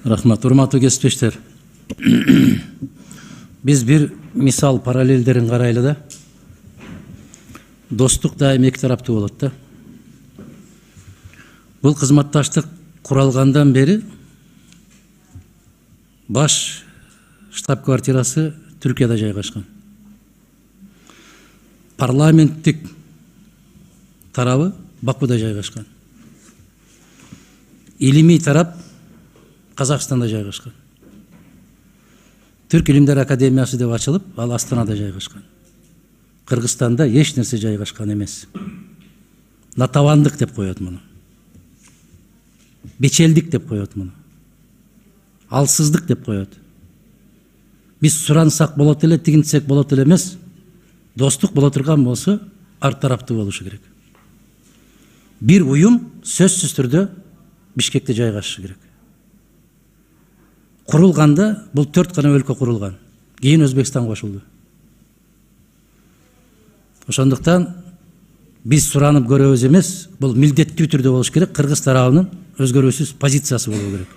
Рахмат, урматтуу кесиптештер. Биз бир мисал параллелдерин карайлы да. Достук дайым эки тараптуу болот да. Бул кызматташтык куралгандан бери баш штаб-квартирасы Түркияда жайгашкан. Парламенттик тарабы Бакуда жайгашкан. Илимий тарап Казакстанда жайгашкан. Түрк Илимдер Академиясы деп ачылып, ал Астанада жайгашкан. Кыргызстанда эч нерсе жайгашкан эмес. Натабандык деп коет муну. Бечелдик деп коет муну. Алсыздык деп коет. Биз сурансак болот эле, тигинтсек болот эле эмес. Достук боло турган болсо, ар тараптуу болушу керек. Бир уюм сөзсүз түрдө Бишкекте жайгашышы керек. Курулганда бул 4 гана өлкө курулган. Кийин Өзбекстан кошулду. Ошондуктан биз суранып көрөбүз эмес, бул милдеттүү түрдө болуш керек. Кыргыз тарабынын өзгөрүүсүз позициясы болуу керек.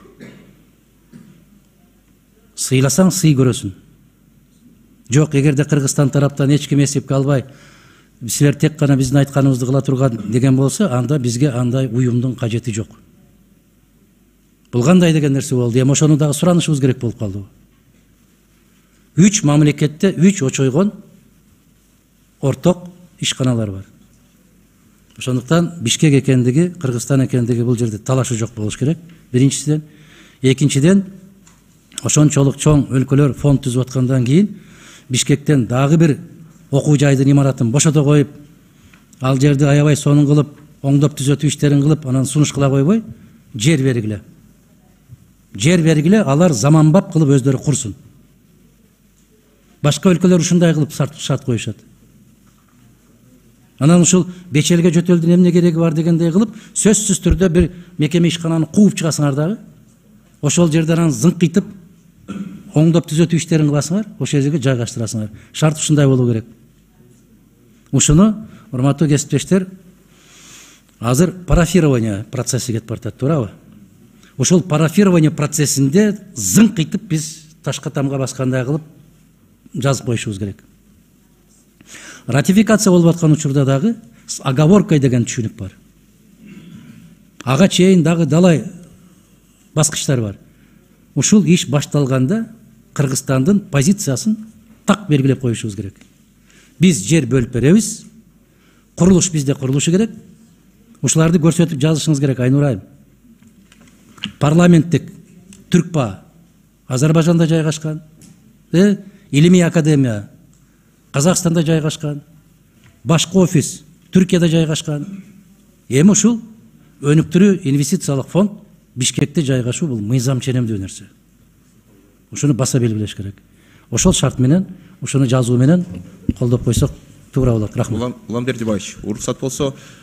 Сыйласаң сый көрөсүң. Жок, эгерде Кыргызстан тараптан эч ким эсепке албай, силер тек гана биздин айтканыбызды кыла турган деген болсо, анда бизге андай уюмдун кажети жок. Бул кандай деген нерсе болду? Эми ошону дагы суранышыбыз керек болуп калды. 3 мамлекетте 3 очойгон орток ишканалар бар. Ошондуктан Бишкек экендиги, Кыргызстан экендиги бул жерде талашы жок болуш керек. Биринчиден, экинчиден, ошончолук чоң өлкөлөр фонд түзүп аткандан кийин Бишкектен дагы бир окуу жайдын имаратын бошото коюп, ал жерди аябай сонун кылып, оңдоп түзөтүү иштерин кылып, анан сунуш кыла койбой, жер бергиле. Жер бергиле, алар заманбап кылып өздөрү курсун. Башка өлкөлөр ушундай кылып шарт коюшат. Анан ушул бечелге жөтөлдүн эмне кереги бар дегендей кылып, сөзсүз түрдө бир мекеме ишкананы кууп чыгасыңар дагы. Ошол жерден анан зыңкыйтып, оңдоп түзөтүү иштерин кыласыңар, ошол жерге жайгаштырасыңар. Шарт ушундай болуу керек. Ушуну, урматтуу кесиптештер, азыр парафирование процесси кетип баратат, туурабы? Ошол парафирование процессинде зыңкыйтып биз ташка тамга баскандай кылып жазып коюшубуз керек. Ратификация болуп аткан учурда дагы оговорка деген түшүнүк бар. Ага чейин дагы далай баскычтар бар. Ушул иш башталганда Кыргызстандын позициясын так белгилеп коюшубуз керек. Биз жер бөлүп беребиз. Курулуш бизде курулушу керек. Ушуларды көрсөтүп жазышыңыз керек, Айнур айым. Парламенттик Түркпа Азербайжанда жайгашкан. Илимий академия Казакстанда жайгашкан. Башкы офис Түркияда жайгашкан. Эми ушул өнүктүрүү инвестициялык фонд Бишкекте жайгашуу бул мыйзам ченемдүү нерсе. Ушуну баса белгилеш керек. Ошол шарт менен, ушуну жазуу менен колдоп койсок туура болот. Рахмат. Улан Бердибаевич, уруксат болсо